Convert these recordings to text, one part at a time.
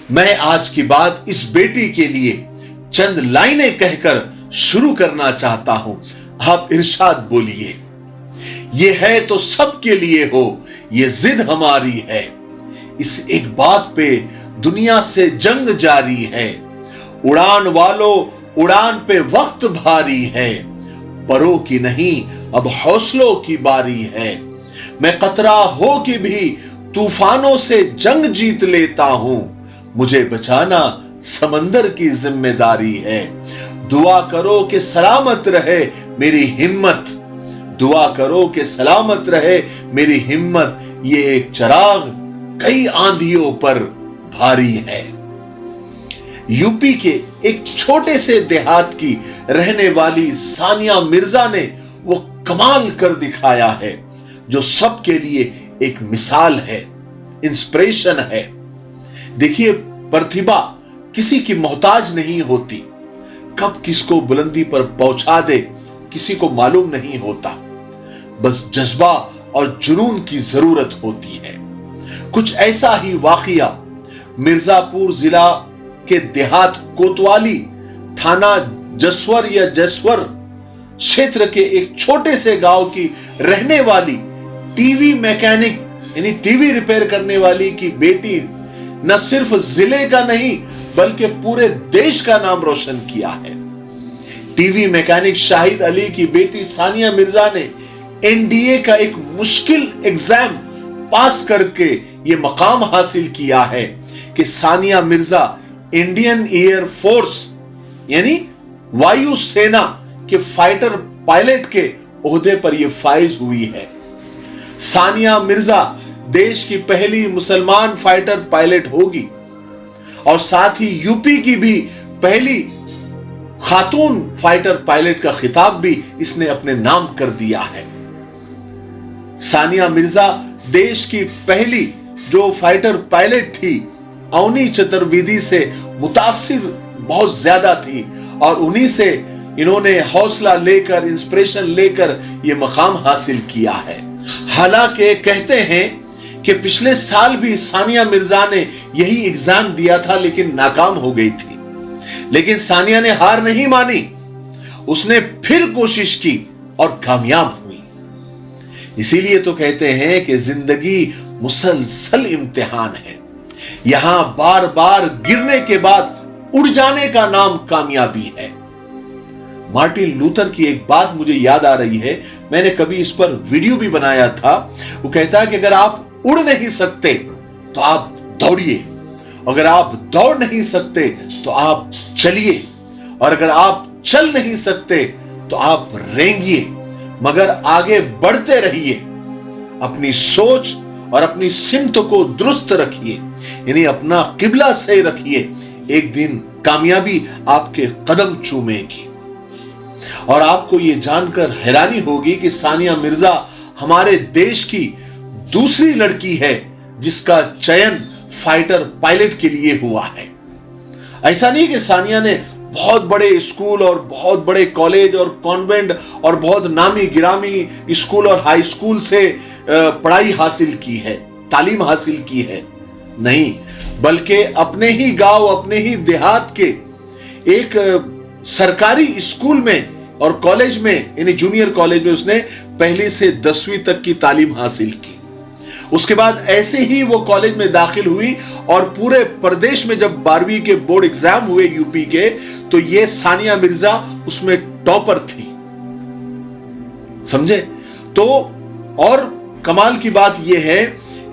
میں آج کی بات اس بیٹی کے لیے چند لائنیں کہہ کر شروع کرنا چاہتا ہوں. آپ ارشاد بولیے. یہ ہے تو سب کے لیے ہو، یہ ضد ہماری ہے. اس ایک بات پہ دنیا سے جنگ جاری ہے. اڑان والو اڑان پہ وقت بھاری ہے. پروں کی نہیں اب حوصلوں کی باری ہے. میں قطرہ ہو کے بھی طوفانوں سے جنگ جیت لیتا ہوں. مجھے بچانا سمندر کی ذمہ داری ہے. دعا کرو کہ سلامت رہے میری ہمت. دعا کرو کہ سلامت رہے میری ہمت. یہ ایک چراغ کئی آندھیوں پر بھاری ہے. یو پی کے ایک چھوٹے سے دیہات کی رہنے والی ثانیہ مرزا نے وہ کمال کر دکھایا ہے جو سب کے لیے ایک مثال ہے، انسپریشن ہے. دیکھیے، پرتھبا کسی کی محتاج نہیں ہوتی. کب کس کو بلندی پر پہنچا دے کسی کو معلوم نہیں ہوتا. بس جذبہ اور جنون کی ضرورت ہوتی ہے. کچھ ایسا ہی واقعہ مرزا پور ضلع کے دیہات کوتوالی تھانہ جسور یا جسور چھیتر کے ایک چھوٹے سے گاؤں کی رہنے والی ٹی وی میکینک یعنی ٹی وی ریپیئر کرنے والی کی بیٹی نہ صرف ضلع کا نہیں بلکہ پورے دیش کا نام روشن کیا ہے. ٹی وی میکینک شاہد علی کی بیٹی ثانیہ مرزا نے این ڈی اے کا ایک مشکل ایگزام پاس کر کے یہ مقام حاصل کیا ہے کہ Sania Mirza Indian air force یعنی وایو سینا کے فائٹر پائلٹ کے عہدے پر یہ فائز ہوئی ہے. ثانیہ مرزا دیش کی پہلی مسلمان فائٹر پائلٹ ہوگی اور ساتھ ہی یو پی کی بھی پہلی خاتون فائٹر پائلٹ کا خطاب بھی اس نے اپنے نام کر دیا ہے. ثانیہ مرزا دیش کی پہلی جو فائٹر پائلٹ تھی اونی چترویدی سے متاثر بہت زیادہ تھی اور انہی سے انہوں نے حوصلہ لے کر انسپریشن لے کر یہ مقام حاصل کیا ہے. حالانکہ کہتے ہیں کہ پچھلے سال بھی ثانیہ مرزا نے یہی ایگزام دیا تھا لیکن ناکام ہو گئی تھی. لیکن ثانیہ نے ہار نہیں مانی. اس نے پھر کوشش کی اور کامیاب ہوئی. اسی لیے تو کہتے ہیں کہ زندگی مسلسل امتحان ہے. یہاں بار بار گرنے کے بعد اڑ جانے کا نام کامیابی ہے. مارٹن لوتھر کی ایک بات مجھے یاد آ رہی ہے. میں نے کبھی اس پر ویڈیو بھی بنایا تھا. وہ کہتا ہے کہ اگر آپ اڑ نہیں سکتے تو آپ دوڑیے. اگر آپ دوڑ نہیں سکتے تو آپ چلیے. اور اگر آپ چل نہیں سکتے تو آپ رینگیے. مگر آگے بڑھتے رہیے. اپنی سوچ اور اپنی سمت کو درست رکھیے یعنی اپنا قبلہ صحیح رکھیے. ایک دن کامیابی آپ کے قدم چومے گی. اور آپ کو یہ جان کر حیرانی ہوگی کہ ثانیہ مرزا ہمارے دیش کی دوسری لڑکی ہے جس کا چین فائٹر پائلٹ کے لیے ہوا ہے. ایسا نہیں کہ ثانیہ نے بہت بڑے اسکول اور بہت بڑے کالج اور کانوینٹ اور بہت نامی گرامی اسکول اور ہائی اسکول سے پڑھائی حاصل کی ہے، تعلیم حاصل کی ہے. نہیں، بلکہ اپنے ہی گاؤں اپنے ہی دیہات کے ایک سرکاری اسکول میں اور کالج میں یعنی جونیئر کالج میں اس نے پہلی سے 10ویں تک کی تعلیم حاصل کی. اس کے بعد ایسے ہی وہ کالج میں داخل ہوئی اور پورے پردیش میں جب 12ویں کے بورڈ ایگزام ہوئے یو پی کے تو یہ ثانیہ مرزا اس میں ٹاپر تھی. سمجھے؟ تو اور کمال کی بات یہ ہے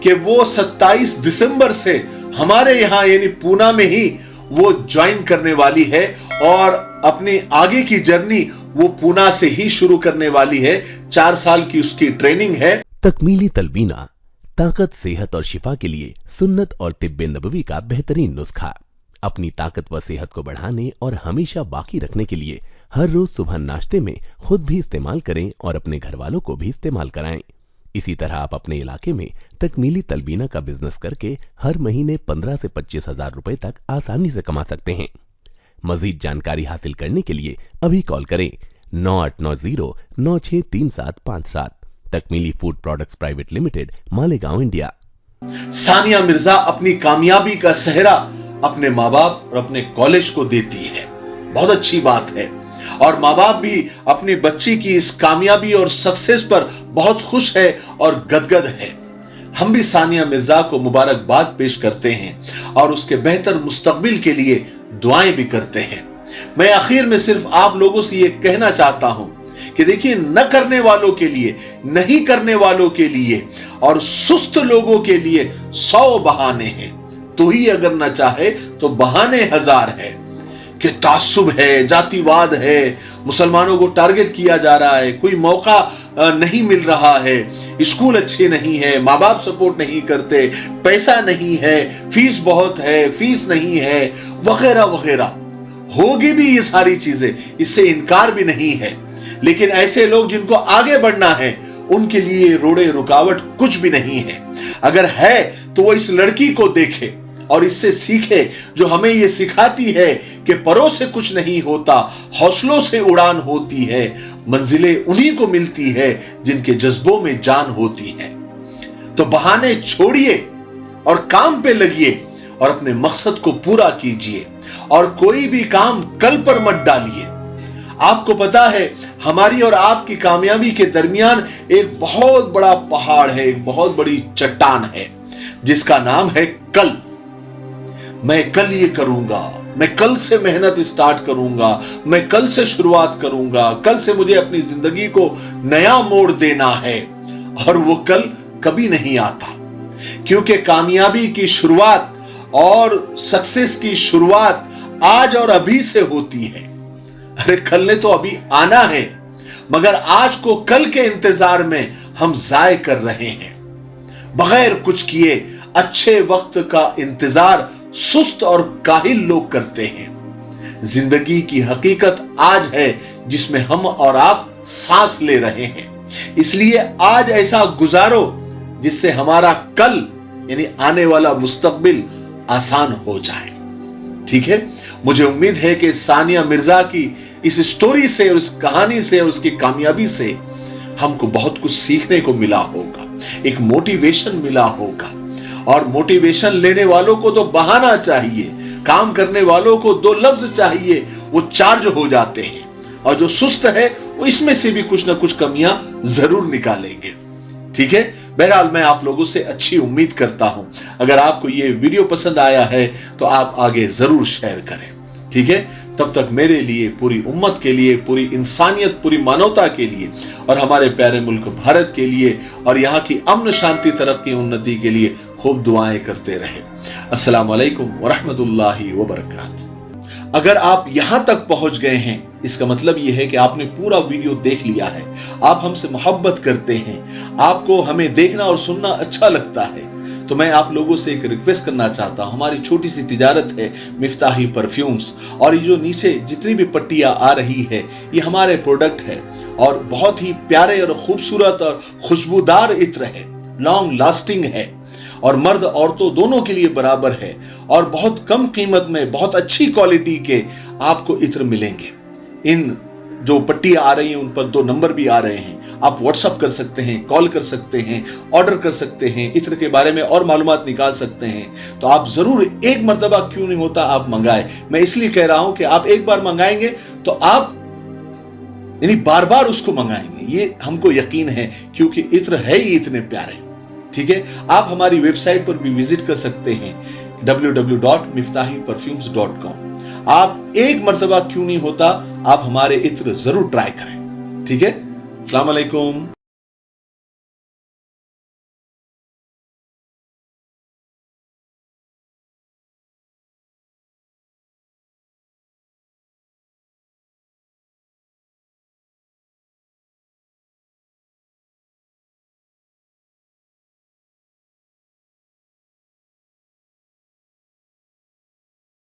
کہ وہ 27 دسمبر سے ہمارے یہاں یعنی پونا میں ہی وہ جوائن کرنے والی ہے اور اپنی آگے کی جرنی وہ پونا سے ہی شروع کرنے والی ہے. 4 سال کی اس کی ٹریننگ ہے. تکمیلی تلبینہ طاقت، صحت اور شفا کے لیے سنت اور طب نبوی کا بہترین نسخہ. اپنی طاقت و صحت کو بڑھانے اور ہمیشہ باقی رکھنے کے لیے ہر روز صبح ناشتے میں خود بھی استعمال کریں اور اپنے گھر والوں کو بھی استعمال کرائیں. اسی طرح آپ اپنے علاقے میں تکمیلی تلبینہ کا بزنس کر کے ہر مہینے 15 سے 25 ہزار روپے تک آسانی سے کما سکتے ہیں. مزید جانکاری حاصل کرنے کے لیے ابھی کال کریں 9890963757. Takmeeli food products private limited, Malegaon, India. Sania Mirza اپنی کامیابی کا سہرا अपने माँ बाप और अपने कॉलेज को देती है। बहुत अच्छी बात है। और माँ बाप भी अपनी बच्ची की इस कामयाबी और सक्सेस पर बहुत खुश है और गदगद है। हम भी सानिया मिर्जा को मुबारकबाद पेश करते हैं और उसके बेहतर मुस्तकबिल के लिए दुआएं भी करते हैं। मैं आखिर में सिर्फ आप लोगों से ये कहना चाहता हूं कि देखिए, न करने वालों के लिए, नहीं करने वालों के लिए और सुस्त लोगों के लिए 100 बहाने हैं। तो ही अगर न चाहे तो बहाने हजार है कि तासुब है, जातिवाद है, मुसलमानों को टारगेट किया जा रहा है, कोई मौका नहीं मिल रहा है, स्कूल अच्छे नहीं है, माँ बाप सपोर्ट नहीं करते, पैसा नहीं है, फीस बहुत है, फीस नहीं है, वगैरह वगैरह। होगी भी ये सारी चीजें, इससे इनकार भी नहीं है। लेकिन ऐसे लोग जिनको आगे बढ़ना है, उनके लिए रोड़े रुकावट कुछ भी नहीं है। अगर है तो वो इस लड़की को देखे और इससे सीखे, जो हमें ये सिखाती है कि परों से कुछ नहीं होता, हौसलों से उड़ान होती है, मंजिलें उन्हीं को मिलती है जिनके जज्बों में जान होती है। तो बहाने छोड़िए और काम पे लगिए और अपने मकसद को पूरा कीजिए और कोई भी काम कल पर मत डालिए। आपको पता है, हमारी और आपकी कामयाबी के दरमियान एक बहुत बड़ा पहाड़ है, एक बहुत बड़ी चट्टान है, जिसका नाम है कल। मैं कल ये करूंगा, मैं कल से मेहनत स्टार्ट करूंगा, मैं कल से शुरुआत करूंगा, कल से मुझे अपनी जिंदगी को नया मोड़ देना है। और वो कल कभी नहीं आता, क्योंकि कामयाबी की शुरुआत और सक्सेस की शुरुआत आज और अभी से होती है। अरे कल ने तो अभी आना है, मगर आज को कल के इंतजार में हम जाय कर रहे हैं। बगैर कुछ किए अच्छे वक्त का इंतजार सुस्त और काहिल लोग करते हैं। जिंदगी की हकीकत आज है जिसमें हम और आप सांस ले रहे हैं। इसलिए आज ऐसा गुजारो जिससे हमारा कल यानी आने वाला मुस्तकबिल आसान हो जाए। ठीक है, मुझे उम्मीद है कि सानिया मिर्जा की इस स्टोरी से और इस कहानी से और उसकी कामयाबी से हमको बहुत कुछ सीखने को मिला होगा, एक मोटिवेशन मिला होगा। और मोटिवेशन लेने वालों को तो बहाना चाहिए, काम करने वालों को 2 लफ्ज चाहिए, वो चार्ज हो जाते हैं। और जो सुस्त है वो इसमें से भी कुछ ना कुछ कमियां जरूर निकालेंगे। ठीक है, बहरहाल मैं आप लोगों से अच्छी उम्मीद करता हूं। अगर आपको ये वीडियो पसंद आया है तो आप आगे जरूर शेयर करें। ठीक है, तब तक मेरे लिए, पूरी उम्मत के लिए, पूरी इंसानियत, पूरी मानवता के लिए और हमारे प्यारे मुल्क भारत के लिए और यहाँ की अमन, शांति, तरक्की, उन्नति के लिए खूब दुआएं करते रहे। अस्सलाम वालेकुम वरहमतुल्लाहि वबरकातुहू। अगर आप यहां तक पहुंच गए हैं, इसका मतलब यह है कि आपने पूरा वीडियो देख लिया है, आप हमसे मोहब्बत करते हैं, आपको हमें देखना और सुनना अच्छा लगता है। तो मैं आप लोगों से एक रिक्वेस्ट करना चाहता हूं। हमारी छोटी सी तिजारत है मिफ्ताही परफ्यूम्स, और ये जो नीचे जितनी भी पट्टियां आ रही है ये हमारे प्रोडक्ट है और बहुत ही प्यारे और खूबसूरत और खुशबूदार इत्र है, लॉन्ग लास्टिंग है और मर्द औरतों दोनों के लिए बराबर है और बहुत कम कीमत में बहुत अच्छी क्वालिटी के आपको इत्र मिलेंगे। इन जो पट्टियां आ रही हैं उन पर 2 नंबर भी आ रहे हैं, आप व्हाट्सअप कर सकते हैं, कॉल कर सकते हैं, ऑर्डर कर सकते हैं, इत्र के बारे में और मालूमात निकाल सकते हैं। तो आप जरूर एक मर्तबा क्यों नहीं होता आप मंगाएं। मैं इसलिए कह रहा हूं कि आप एक बार मंगाएंगे तो आप यानी बार बार उसको मंगाएंगे, ये हमको यकीन है, क्योंकि इत्र है ही इतने प्यारे। ठीक है, आप हमारी वेबसाइट पर भी विजिट कर सकते हैं www.miftahiperfumes.com। आप एक मर्तबा क्यों नहीं होता, आप हमारे इत्र जरूर ट्राई करें। ठीक है, अस्सलाम वालेकुम।